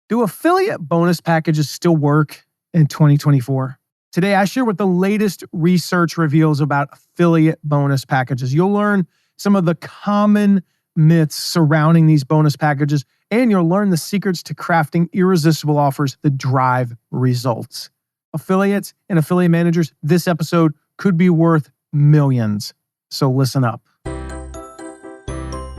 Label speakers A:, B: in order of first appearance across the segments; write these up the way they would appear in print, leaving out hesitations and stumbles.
A: Do affiliate bonus packages still work in 2024? Today, I share what the latest research reveals about affiliate bonus packages. You'll learn some of the common myths surrounding these bonus packages, and you'll learn the secrets to crafting irresistible offers that drive results. Affiliates and affiliate managers, this episode could be worth millions. So listen up.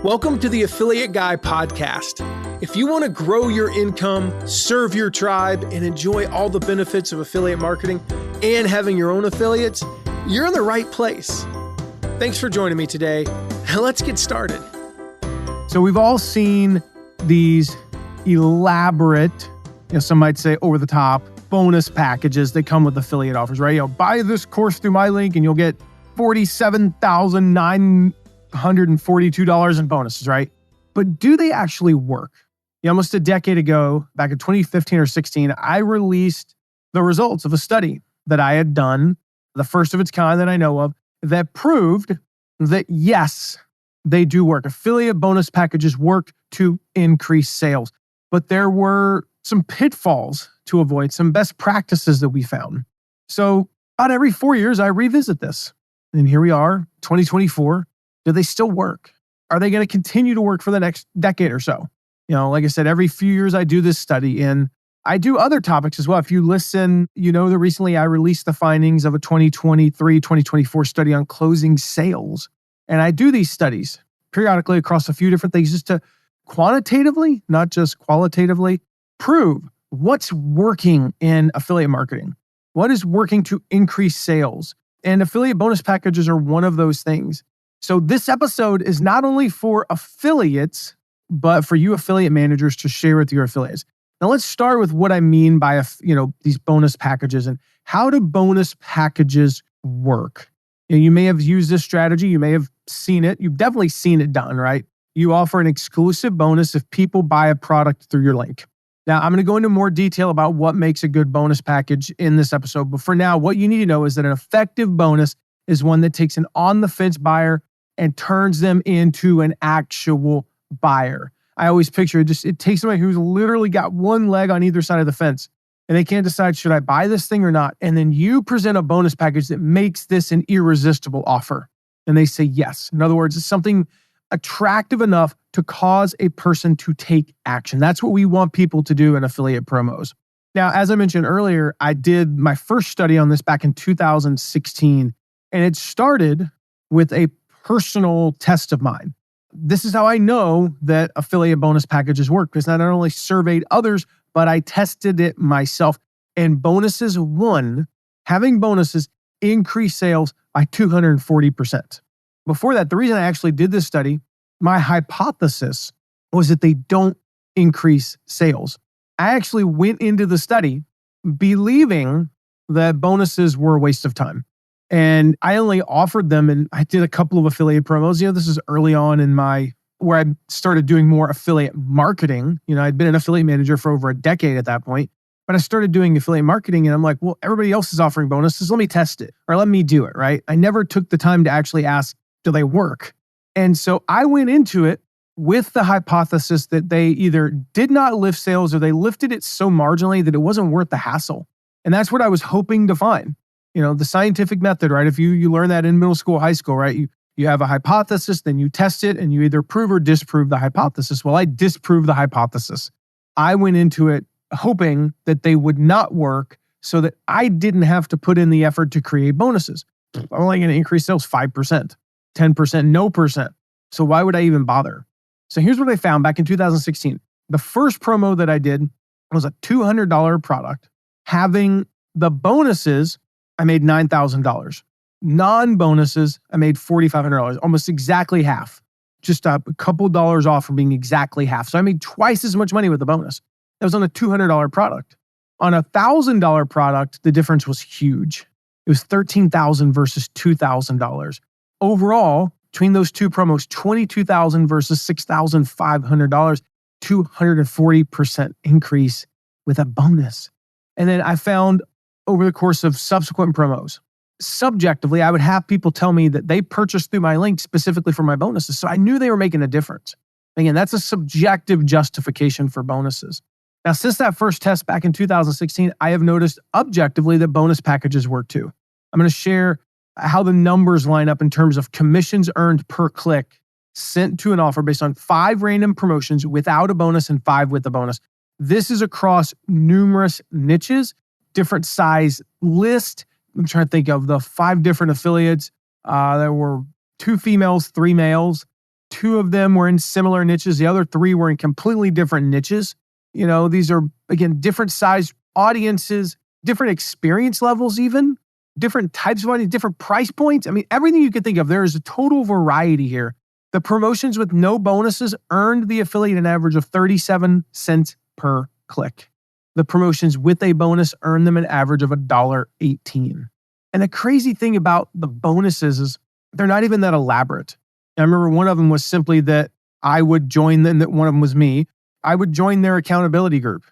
A: Welcome to the Affiliate Guy podcast. If you want to grow your income, serve your tribe, and enjoy all the benefits of affiliate marketing and having your own affiliates, you're in the right place. Thanks for joining me today. Let's get started. So we've all seen these elaborate, some might say over the top, bonus packages that come with affiliate offers, right? Buy this course through my link and you'll get $47,942 in bonuses, right? But do they actually work? Almost a decade ago, back in 2015 or 16, I released the results of a study that I had done, the first of its kind that I know of, that proved that yes, they do work. Affiliate bonus packages work to increase sales. But there were some pitfalls to avoid, some best practices that we found. So about every 4 years, I revisit this. And here we are, 2024. Do they still work? Are they going to continue to work for the next decade or so? Like I said, every few years I do this study, and I do other topics as well. If you listen, that recently I released the findings of a 2023-2024 study on closing sales. And I do these studies periodically across a few different things just to quantitatively, not just qualitatively, prove what's working in affiliate marketing. What is working to increase sales? And affiliate bonus packages are one of those things. So this episode is not only for affiliates, but for you affiliate managers to share with your affiliates. Now let's start with what I mean by these bonus packages and how do bonus packages work. You may have used this strategy. You may have seen it. You've definitely seen it done, right? You offer an exclusive bonus if people buy a product through your link. Now, I'm going to go into more detail about what makes a good bonus package in this episode. But for now, what you need to know is that an effective bonus is one that takes an on-the-fence buyer and turns them into an actual buyer. I always picture it takes somebody who's literally got one leg on either side of the fence and they can't decide, should I buy this thing or not? And then you present a bonus package that makes this an irresistible offer. And they say yes. In other words, it's something attractive enough to cause a person to take action. That's what we want people to do in affiliate promos. Now, as I mentioned earlier, I did my first study on this back in 2016, and it started with a personal test of mine. This is how I know that affiliate bonus packages work, because I not only surveyed others, but I tested it myself. And having bonuses increase sales by 240%. Before that, the reason I actually did this study, my hypothesis was that they don't increase sales. I actually went into the study believing that bonuses were a waste of time. And I only offered them, and I did a couple of affiliate promos. This is early on in where I started doing more affiliate marketing. I'd been an affiliate manager for over a decade at that point, but I started doing affiliate marketing and I'm like, well, everybody else is offering bonuses. Let me test it or let me do it, right? I never took the time to actually ask, do they work? And so I went into it with the hypothesis that they either did not lift sales or they lifted it so marginally that it wasn't worth the hassle. And that's what I was hoping to find. The scientific method, right? If you learn that in middle school, high school, right? You have a hypothesis, then you test it and you either prove or disprove the hypothesis. Well, I disproved the hypothesis. I went into it hoping that they would not work so that I didn't have to put in the effort to create bonuses. I'm only going to increase sales 5%, 10%, no percent. So why would I even bother? So here's what I found back in 2016. The first promo that I did was a $200 product. Having the bonuses, I made $9,000. Non-bonuses, I made $4,500, almost exactly half. Just a couple dollars off from being exactly half. So I made twice as much money with the bonus. That was on a $200 product. On a $1,000 product, the difference was huge. It was $13,000 versus $2,000. Overall, between those two promos, $22,000 versus $6,500, 240% increase with a bonus. And then I found over the course of subsequent promos, subjectively, I would have people tell me that they purchased through my link specifically for my bonuses. So I knew they were making a difference. Again, that's a subjective justification for bonuses. Now, since that first test back in 2016, I have noticed objectively that bonus packages work too. I'm going to share how the numbers line up in terms of commissions earned per click sent to an offer based on 5 random promotions without a bonus and 5 with a bonus. This is across numerous niches, different size list. I'm trying to think of the 5 different affiliates. There were 2 females, 3 males. 2 of them were in similar niches. The other 3 were in completely different niches. These are, again, different size audiences, different experience levels even, different types of audience, different price points. I mean, everything you could think of. There is a total variety here. The promotions with no bonuses earned the affiliate an average of 37 cents per click. The promotions with a bonus earned them an average of $1.18. And the crazy thing about the bonuses is they're not even that elaborate. I remember one of them was simply that I would join them, that one of them was me. I would join their accountability group.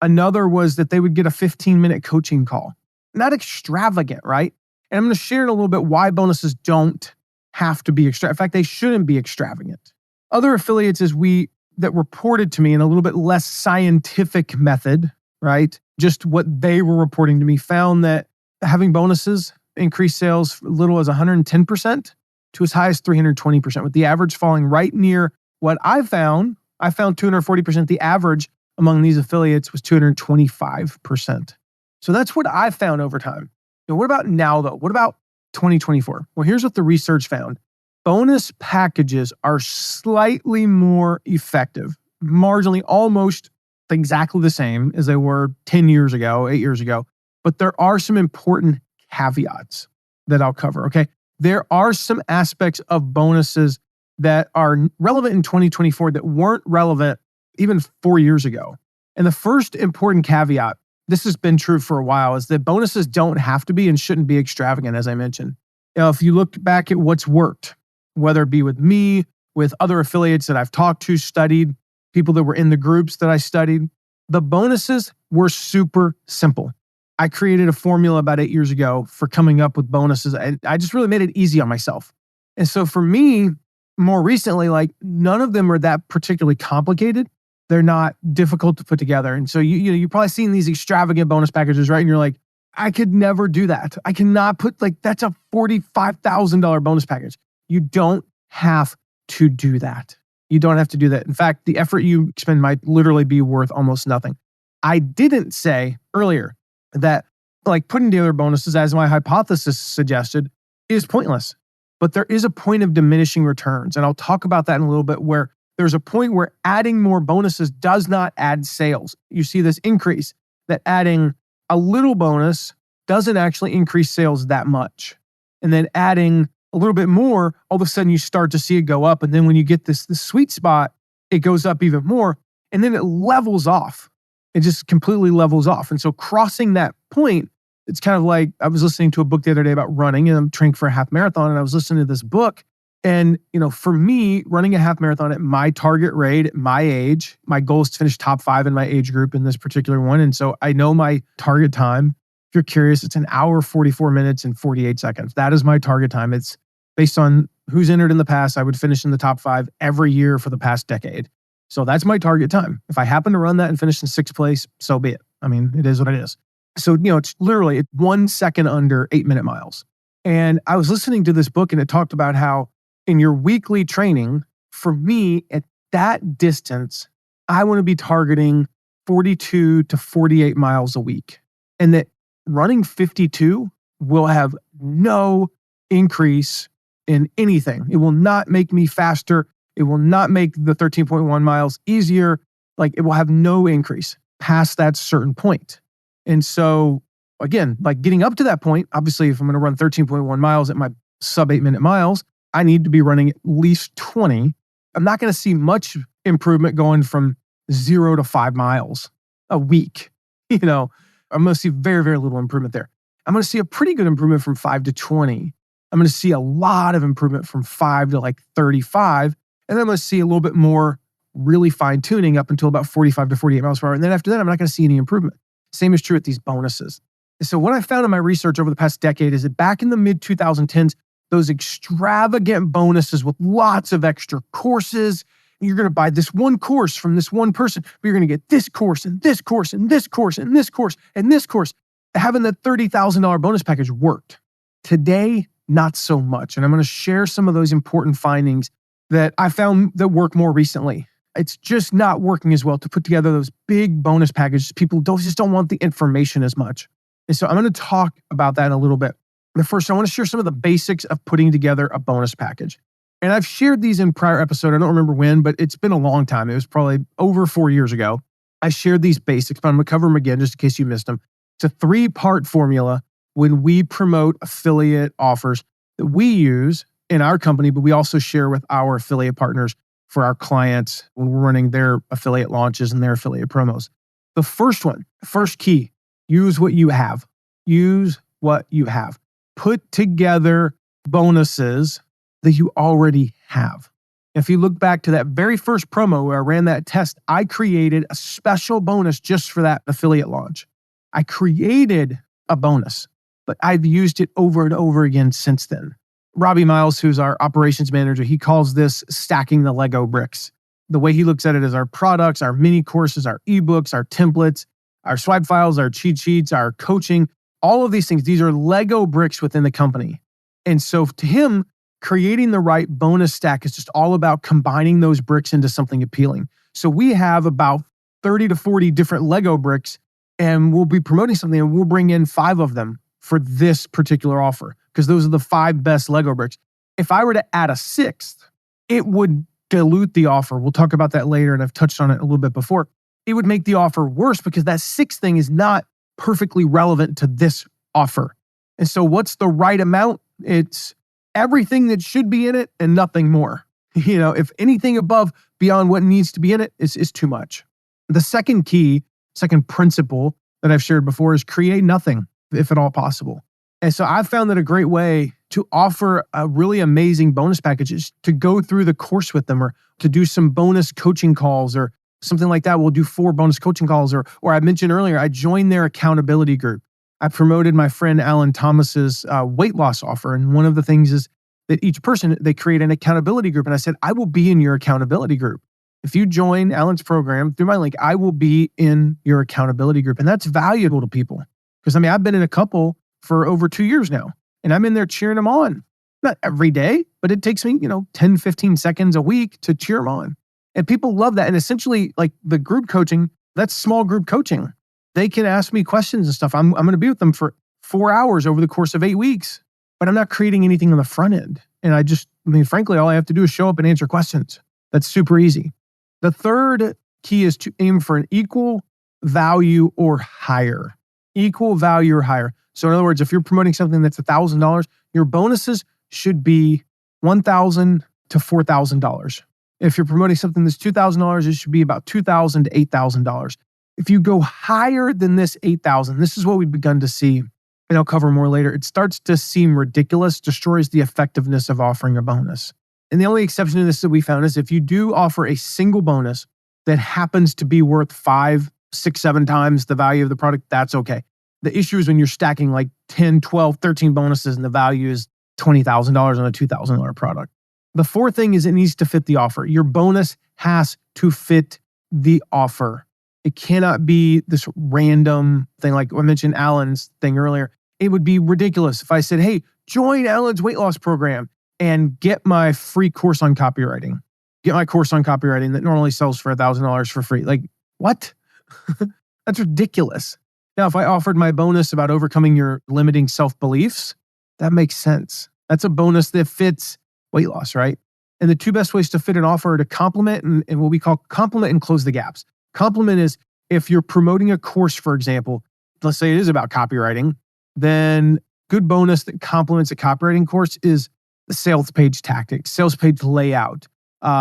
A: Another was that they would get a 15-minute coaching call. Not extravagant, right? And I'm going to share in a little bit why bonuses don't have to be extravagant. In fact, they shouldn't be extravagant. Other affiliates that reported to me in a little bit less scientific method, right? Just what they were reporting to me, found that having bonuses increased sales as little as 110% to as high as 320%, with the average falling right near what I found. I found 240%. The average among these affiliates was 225%. So that's what I found over time. What about now though? What about 2024? Well, here's what the research found. Bonus packages are slightly more effective, marginally, almost exactly the same as they were 10 years ago, 8 years ago. But there are some important caveats that I'll cover, okay? There are some aspects of bonuses that are relevant in 2024 that weren't relevant even 4 years ago. And the first important caveat, this has been true for a while, is that bonuses don't have to be and shouldn't be extravagant, as I mentioned. If you look back at what's worked, whether it be with me, with other affiliates that I've talked to, studied, people that were in the groups that I studied, the bonuses were super simple. I created a formula about 8 years ago for coming up with bonuses. And I just really made it easy on myself. And so for me, more recently, none of them are that particularly complicated. They're not difficult to put together. And so you've probably seen these extravagant bonus packages, right? And you're like, I could never do that. I cannot put that's a $45,000 bonus package. You don't have to do that. You don't have to do that. In fact, the effort you expend might literally be worth almost nothing. I didn't say earlier that putting together bonuses, as my hypothesis suggested, is pointless. But there is a point of diminishing returns. And I'll talk about that in a little bit, where there's a point where adding more bonuses does not add sales. You see this increase, that adding a little bonus doesn't actually increase sales that much. And then adding a little bit more, all of a sudden you start to see it go up. And then when you get this sweet spot, it goes up even more. And then it levels off. It just completely levels off. And so crossing that point, it's kind of like, I was listening to a book the other day about running, and I'm training for a half marathon, and I was listening to this book. And, for me, running a half marathon at my target rate, at my age, my goal is to finish top 5 in my age group in this particular one. And so I know my target time. If you're curious, it's 1 hour, 44 minutes and 48 seconds. That is my target time. It's based on who's entered in the past. I would finish in the top 5 every year for the past decade. So that's my target time. If I happen to run that and finish in 6th place, so be it. I mean, it is what it is. So, it's literally 1 second under 8-minute miles. And I was listening to this book, and it talked about how in your weekly training, for me, at that distance, I want to be targeting 42 to 48 miles a week. And that running 52 will have no increase in anything. It will not make me faster. It will not make the 13.1 miles easier. It will have no increase past that certain point. And so, again, getting up to that point, obviously, if I'm going to run 13.1 miles at my sub 8-minute miles, I need to be running at least 20. I'm not going to see much improvement going from 0 to 5 miles a week. I'm going to see very, very little improvement there. I'm going to see a pretty good improvement from 5 to 20. I'm going to see a lot of improvement from 5 to 35. And then I'm going to see a little bit more really fine tuning up until about 45 to 48 miles per hour. And then after that, I'm not going to see any improvement. Same is true with these bonuses. And so what I found in my research over the past decade is that back in the mid 2010s, those extravagant bonuses with lots of extra courses You're going to buy this one course from this one person, but you're going to get this course and this course and this course and this course and this course. Having that $30,000 bonus package worked. Today, not so much. And I'm going to share some of those important findings that I found that work more recently. It's just not working as well to put together those big bonus packages. People just don't want the information as much. And so I'm going to talk about that in a little bit. But first, I want to share some of the basics of putting together a bonus package. And I've shared these in prior episodes. I don't remember when, but it's been a long time. It was probably over 4 years ago. I shared these basics, but I'm going to cover them again just in case you missed them. It's a 3-part formula when we promote affiliate offers that we use in our company, but we also share with our affiliate partners for our clients when we're running their affiliate launches and their affiliate promos. The first key, use what you have. Use what you have. Put together bonuses that you already have. If you look back to that very first promo where I ran that test, I created a special bonus just for that affiliate launch. I created a bonus, but I've used it over and over again since then. Robbie Miles, who's our operations manager, he calls this stacking the Lego bricks. The way he looks at it is our products, our mini courses, our ebooks, our templates, our swipe files, our cheat sheets, our coaching, all of these things. These are Lego bricks within the company. And so to him, creating the right bonus stack is just all about combining those bricks into something appealing. So we have about 30 to 40 different Lego bricks, and we'll be promoting something and we'll bring in 5 of them for this particular offer because those are the 5 best Lego bricks. If I were to add a 6th, it would dilute the offer. We'll talk about that later, and I've touched on it a little bit before. It would make the offer worse because that 6th thing is not perfectly relevant to this offer. And so what's the right amount? It's everything that should be in it and nothing more. If anything above beyond what needs to be in it is too much. The second principle that I've shared before is create nothing, if at all possible. And so I've found that a great way to offer a really amazing bonus package is to go through the course with them or to do some bonus coaching calls or something like that. We'll do 4 bonus coaching calls or I mentioned earlier, I joined their accountability group. I promoted my friend Alan Thomas's weight loss offer. And one of the things is that each person, they create an accountability group. And I said, I will be in your accountability group. If you join Alan's program through my link, I will be in your accountability group. And that's valuable to people. Because I've been in a couple for over 2 years now, and I'm in there cheering them on. Not every day, but it takes me, 10, 15 seconds a week to cheer them on. And people love that. And essentially, like the group coaching, that's small group coaching. They can ask me questions and stuff. I'm going to be with them for 4 hours over the course of 8 weeks, but I'm not creating anything on the front end. And frankly, all I have to do is show up and answer questions. That's super easy. The third key is to aim for an equal value or higher. Equal value or higher. So in other words, if you're promoting something that's $1,000, your bonuses should be $1,000 to $4,000. If you're promoting something that's $2,000, it should be about $2,000 to $8,000. If you go higher than this $8,000, this is what we've begun to see, and I'll cover more later. It starts to seem ridiculous, destroys the effectiveness of offering a bonus. And the only exception to this that we found is if you do offer a single bonus that happens to be worth 5, 6, 7 times the value of the product, that's okay. The issue is when you're stacking like 10, 12, 13 bonuses and the value is $20,000 on a $2,000 product. The fourth thing is it needs to fit the offer. Your bonus has to fit the offer. It cannot be this random thing like I mentioned Alan's thing earlier. It would be ridiculous if I said, hey, join Alan's weight loss program and get my free course on copywriting. Get my course on copywriting that normally sells for $1,000 for free. Like, what? That's ridiculous. Now, if I offered my bonus about overcoming your limiting self-beliefs, that makes sense. That's a bonus that fits weight loss, right? And the 2 best ways to fit an offer are to complement and what we call complement and close the gaps. Complement is if you're promoting a course, for example, let's say it is about copywriting, then good bonus that complements a copywriting course is the sales page tactics, sales page layout,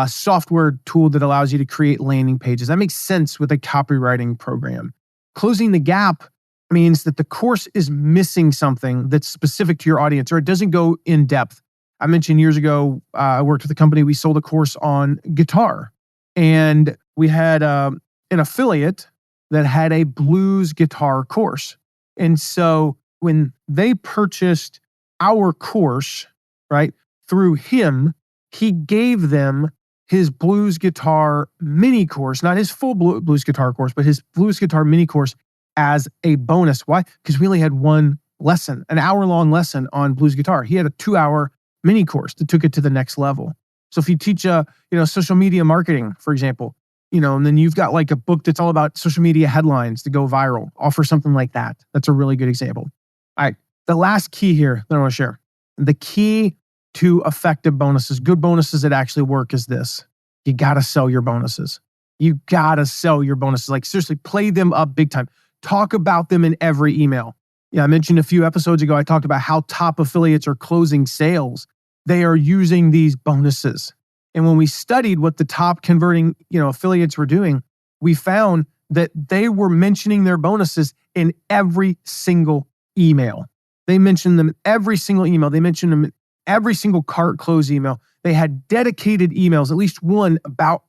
A: software tool that allows you to create landing pages. That makes sense with a copywriting program. Closing the gap means that the course is missing something that's specific to your audience or it doesn't go in depth. I mentioned years ago, I worked with a company, we sold a course on guitar and we had an affiliate that had a blues guitar course. And so when they purchased our course, right, through him, he gave them his blues guitar mini course, not his full blues guitar course, but his blues guitar mini course as a bonus. Why? Because we only had one lesson, an hour-long lesson on blues guitar. He had a 2-hour mini course that took it to the next level. So if you teach social media marketing, for example, and then you've got like a book that's all about social media headlines to go viral, offer something like that. That's a really good example. All right. The last key here that I want to share, the key to effective bonuses, good bonuses that actually work, is this. You got to sell your bonuses. You got to sell your bonuses. Like, seriously, play them up big time. Talk about them in every email. Yeah, I mentioned a few episodes ago, I talked about how top affiliates are closing sales. They are using these bonuses. And when we studied what the top converting, affiliates were doing, we found that they were mentioning their bonuses in every single email. They mentioned them in every single email. They mentioned them in every single cart close email. They had dedicated emails, at least one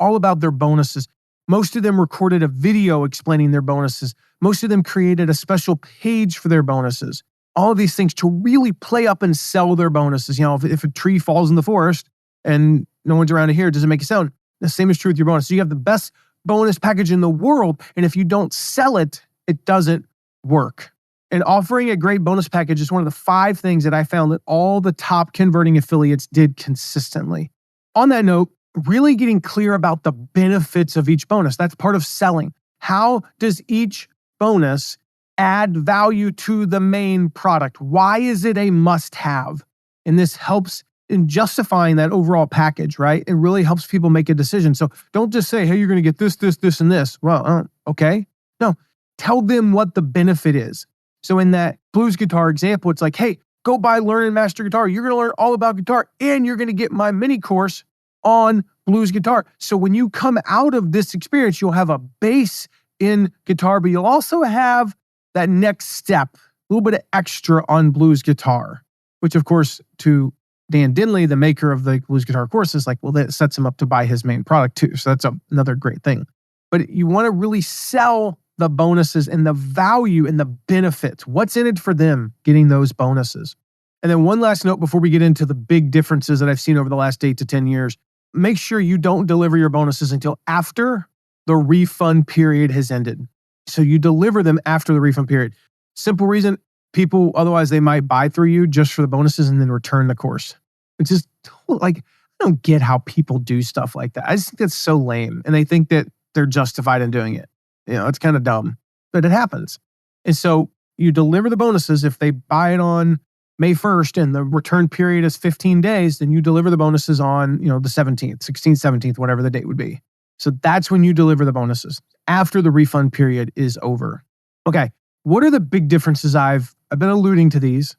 A: all about their bonuses. Most of them recorded a video explaining their bonuses. Most of them created a special page for their bonuses. All of these things to really play up and sell their bonuses. If a tree falls in the forest and no one's around to hear it, doesn't make a sound. The same is true with your bonus. So you have the best bonus package in the world, and if you don't sell it, it doesn't work. And offering a great bonus package is one of the 5 things that I found that all the top converting affiliates did consistently. On that note, really getting clear about the benefits of each bonus. That's part of selling. How does each bonus add value to the main product? Why is it a must-have? And this helps in justifying that overall package, right? It really helps people make a decision. So don't just say, hey, you're going to get this, this, this, and this. Well, okay. No, tell them what the benefit is. So in that blues guitar example, it's like, hey, go buy Learn and Master Guitar. You're going to learn all about guitar, and you're going to get my mini course on blues guitar. So when you come out of this experience, you'll have a base in guitar, but you'll also have that next step, a little bit of extra on blues guitar, which of course to Dan Dinley, the maker of the blues guitar course, is like, well, that sets him up to buy his main product too. So that's another great thing. But you want to really sell the bonuses and the value and the benefits. What's in it for them getting those bonuses? And then one last note before we get into the big differences that I've seen over the last 8 to 10 years. Make sure you don't deliver your bonuses until after the refund period has ended. So you deliver them after the refund period. Simple reason, people, otherwise they might buy through you just for the bonuses and then return the course. It's just like, I don't get how people do stuff like that. I just think that's so lame. And they think that they're justified in doing it. It's kind of dumb, but it happens. And so you deliver the bonuses. If they buy it on May 1st and the return period is 15 days, then you deliver the bonuses on, the 17th, 16th, 17th, whatever the date would be. So that's when you deliver the bonuses after the refund period is over. Okay. What are the big differences? I've been alluding to these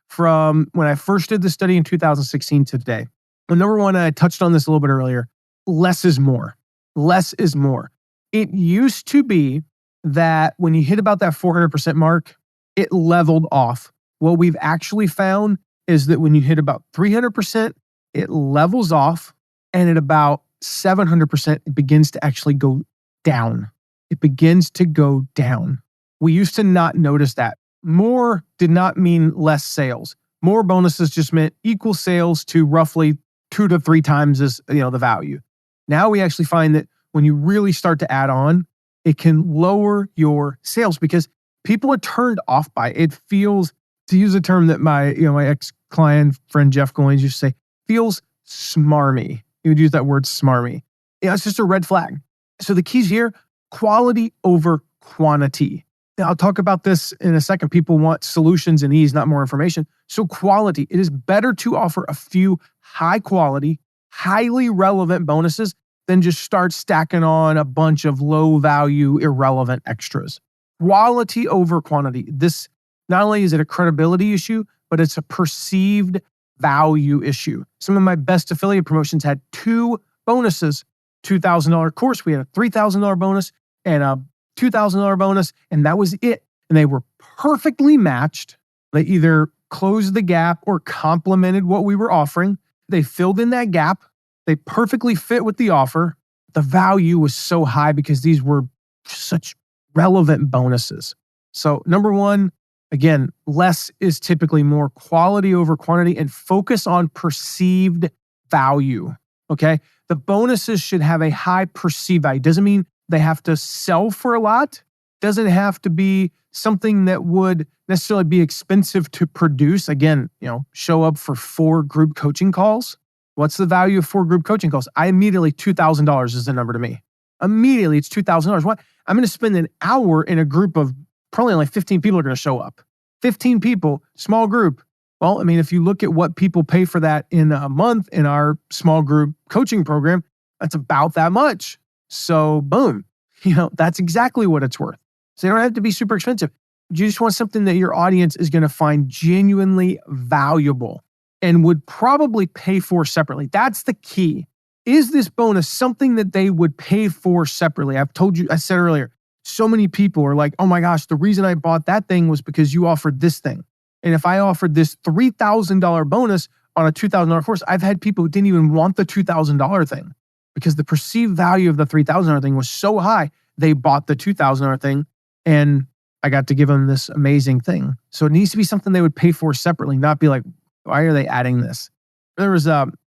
A: from when I first did the study in 2016 to today. Well, number one, I touched on this a little bit earlier. Less is more. Less is more. It used to be that when you hit about that 400% mark, it leveled off. What we've actually found is that when you hit about 300%, it levels off, and at about 700%, it begins to actually go down. It begins to go down. We used to not notice that. More did not mean less sales. More bonuses just meant equal sales to roughly 2 to 3 times the value. Now we actually find that when you really start to add on, it can lower your sales because people are turned off by it. It feels, to use a term that my ex-client friend Jeff Goins used to say, feels smarmy. He would use that word smarmy. It's just a red flag. So the keys here, quality over quantity. Now, I'll talk about this in a second. People want solutions and ease, not more information. So quality, it is better to offer a few high quality, highly relevant bonuses than just start stacking on a bunch of low value, irrelevant extras. Quality over quantity. This, not only is it a credibility issue, but it's a perceived value issue. Some of my best affiliate promotions had 2 bonuses. $2,000 course, we had a $3,000 bonus and a $2,000 bonus, and that was it. And they were perfectly matched. They either closed the gap or complemented what we were offering. They filled in that gap. They perfectly fit with the offer. The value was so high because these were such relevant bonuses. So number one, again, less is typically more. Quality over quantity, and focus on perceived value. Okay. The bonuses should have a high perceived value. Doesn't mean they have to sell for a lot. Doesn't have to be something that would necessarily be expensive to produce. Again, show up for 4 group coaching calls. What's the value of 4 group coaching calls? Immediately, $2,000 is the number to me. Immediately, it's $2,000. What? I'm going to spend an hour in a group of probably only 15 people are going to show up. 15 people, small group. Well, I mean, if you look at what people pay for that in a month in our small group coaching program, that's about that much. So boom, that's exactly what it's worth. So they don't have to be super expensive. You just want something that your audience is going to find genuinely valuable and would probably pay for separately. That's the key. Is this bonus something that they would pay for separately? I said earlier, so many people are like, oh my gosh, the reason I bought that thing was because you offered this thing. And if I offered this $3,000 bonus on a $2,000 course, I've had people who didn't even want the $2,000 thing because the perceived value of the $3,000 thing was so high, they bought the $2,000 thing and I got to give them this amazing thing. So it needs to be something they would pay for separately, not be like, why are they adding this?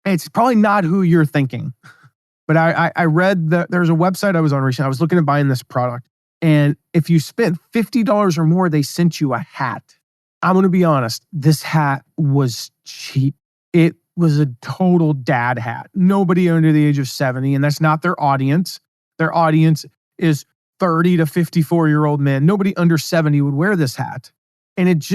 A: It's probably not who you're thinking, but I read that there's a website I was on recently. I was looking at buying this product. And if you spent $50 or more, they sent you a hat. I'm going to be honest, this hat was cheap. It was a total dad hat. Nobody under the age of 70, and that's not their audience. Their audience is 30 to 54-year-old men. Nobody under 70 would wear this hat. And it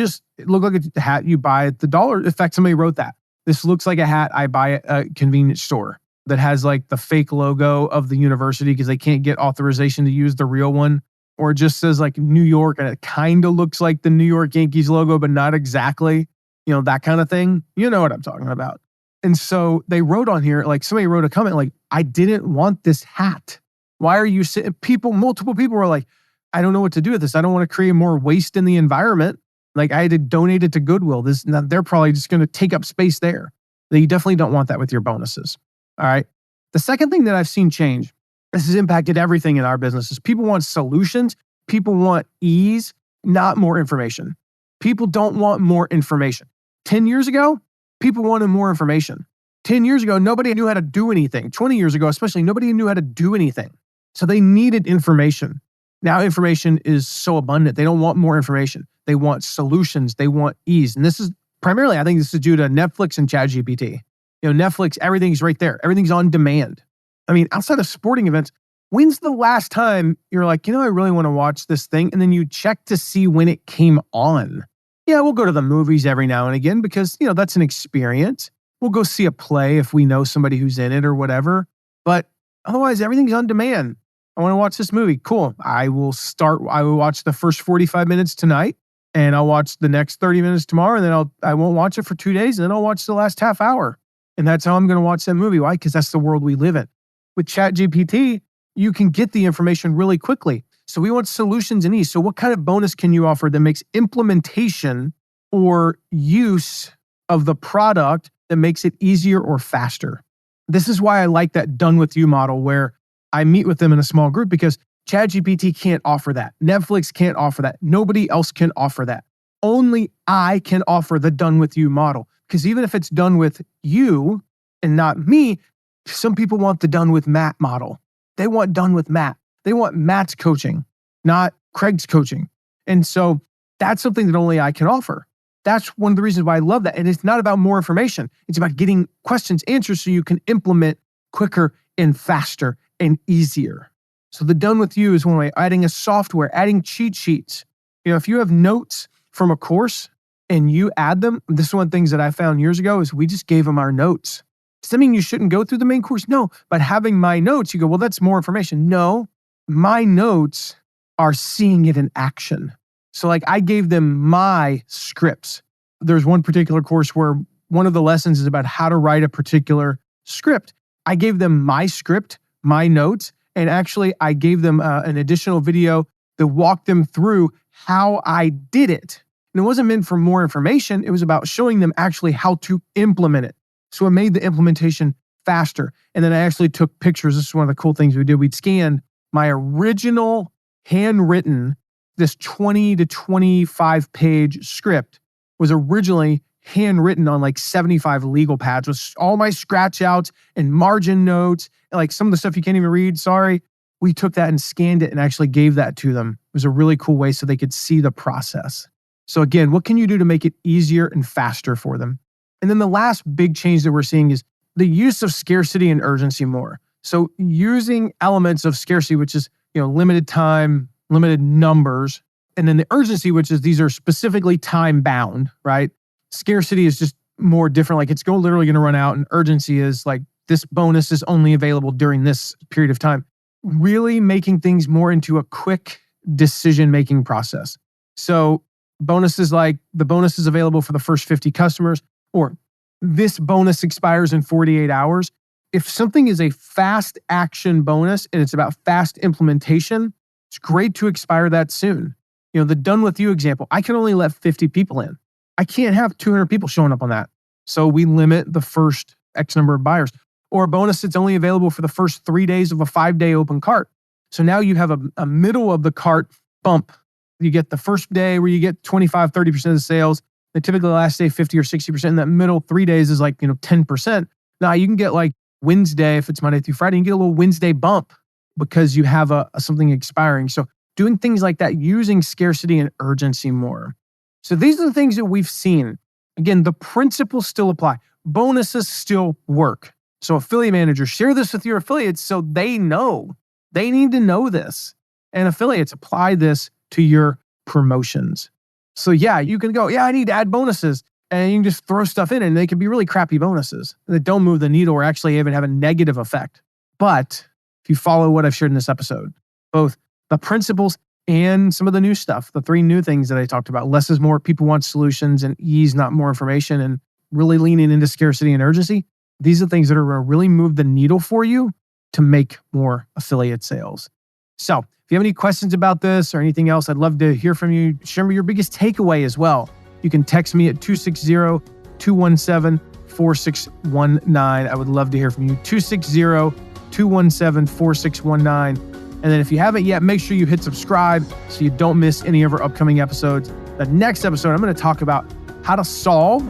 A: looked like a hat you buy at the dollar. In fact, somebody wrote that. This looks like a hat I buy at a convenience store that has like the fake logo of the university because they can't get authorization to use the real one. Or it just says like New York and it kind of looks like the New York Yankees logo, but not exactly, that kind of thing. You know what I'm talking about. And so they wrote on here, like somebody wrote a comment like, I didn't want this hat. Why are you sitting? Multiple people were like, I don't know what to do with this. I don't want to create more waste in the environment. Like I had to donate it to Goodwill. They're probably just going to take up space there. You definitely don't want that with your bonuses. All right. The second thing that I've seen change, this has impacted everything in our businesses. People want solutions. People want ease, not more information. People don't want more information. 10 years ago, people wanted more information. 10 years ago, nobody knew how to do anything. 20 years ago, especially, nobody knew how to do anything. So they needed information. Now information is so abundant. They don't want more information. They want solutions. They want ease. And this is primarily, I think this is due to Netflix and ChatGPT. Netflix, everything's right there. Everything's on demand. I mean, outside of sporting events, when's the last time you're like, I really want to watch this thing? And then you check to see when it came on. Yeah, we'll go to the movies every now and again because, that's an experience. We'll go see a play if we know somebody who's in it or whatever. But otherwise, everything's on demand. I want to watch this movie. Cool. I will watch the first 45 minutes tonight and I'll watch the next 30 minutes tomorrow. And then I won't watch it for 2 days. And then I'll watch the last half hour. And that's how I'm going to watch that movie. Why? Because that's the world we live in. With ChatGPT, you can get the information really quickly. So we want solutions and ease. So what kind of bonus can you offer that makes implementation or use of the product that makes it easier or faster? This is why I like that done with you model where I meet with them in a small group because ChatGPT can't offer that. Netflix can't offer that. Nobody else can offer that. Only I can offer the done with you model. Because even if it's done with you and not me, some people want the done with Matt model. They want done with Matt. They want Matt's coaching, not Craig's coaching. And so that's something that only I can offer. That's one of the reasons why I love that. And it's not about more information. It's about getting questions answered so you can implement quicker and faster and easier. So the done with you is one way. Adding a software, adding cheat sheets. If you have notes from a course and you add them, this is one of the things that I found years ago is we just gave them our notes. Does that mean you shouldn't go through the main course? No, but having my notes, you go, well, that's more information. No, my notes are seeing it in action. So like I gave them my scripts. There's one particular course where one of the lessons is about how to write a particular script. I gave them my script, my notes, and actually I gave them an additional video that walked them through how I did it. And it wasn't meant for more information. It was about showing them actually how to implement it. So it made the implementation faster. And then I actually took pictures. This is one of the cool things we did. We'd scan my original handwritten, this 20 to 25 page script was originally handwritten on like 75 legal pads with all my scratch outs and margin notes, and like some of the stuff you can't even read. Sorry. We took that and scanned it and actually gave that to them. It was a really cool way so they could see the process. So again, what can you do to make it easier and faster for them? And then the last big change that we're seeing is the use of scarcity and urgency more. So using elements of scarcity, which is, limited time, limited numbers, and then the urgency, which is these are specifically time bound, right? Scarcity is just more different. Like it's literally going to run out, and urgency is like this bonus is only available during this period of time. Really making things more into a quick decision-making process. So bonuses like the bonus is available for the first 50 customers, or this bonus expires in 48 hours. If something is a fast action bonus and it's about fast implementation, it's great to expire that soon. The Done With You example, I can only let 50 people in. I can't have 200 people showing up on that. So we limit the first X number of buyers. Or a bonus that's only available for the first 3 days of a 5-day open cart. So now you have a middle of the cart bump. You get the first day where you get 25, 30% of the sales. And typically the last day, 50 or 60%. And that middle 3 days is like, 10%. Now you can get like Wednesday, if it's Monday through Friday, you can get a little Wednesday bump because you have something expiring. So doing things like that, using scarcity and urgency more. So these are the things that we've seen. Again, the principles still apply. Bonuses still work. So affiliate managers, share this with your affiliates so they know. They need to know this. And affiliates, apply this to your promotions. So yeah, you can go, I need to add bonuses. And you can just throw stuff in and they can be really crappy bonuses that don't move the needle or actually even have a negative effect. But if you follow what I've shared in this episode, both the principles and some of the new stuff, the 3 new things that I talked about, less is more, people want solutions, and ease, not more information, and really leaning into scarcity and urgency. These are things that are going to really move the needle for you to make more affiliate sales. So if you have any questions about this or anything else, I'd love to hear from you. Share me your biggest takeaway as well. You can text me at 260-217-4619. I would love to hear from you. 260-217-4619. And then if you haven't yet, make sure you hit subscribe so you don't miss any of our upcoming episodes. The next episode, I'm going to talk about how to solve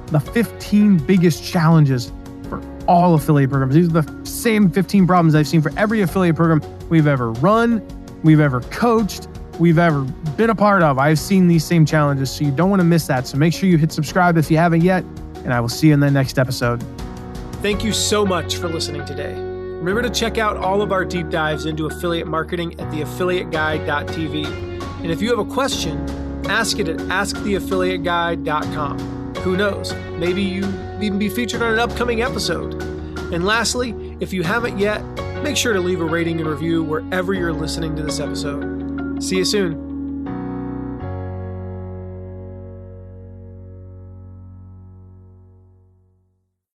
A: the 15 biggest challenges for all affiliate programs. These are the same 15 problems I've seen for every affiliate program we've ever run, we've ever coached, we've ever been a part of. I've seen these same challenges, so you don't want to miss that. So make sure you hit subscribe if you haven't yet, and I will see you in the next episode. Thank you so much for listening today. Remember to check out all of our deep dives into affiliate marketing at theaffiliateguide.tv. And if you have a question, ask it at asktheaffiliateguide.com. Who knows? Maybe you even be featured on an upcoming episode. And lastly, if you haven't yet, make sure to leave a rating and review wherever you're listening to this episode. See you soon.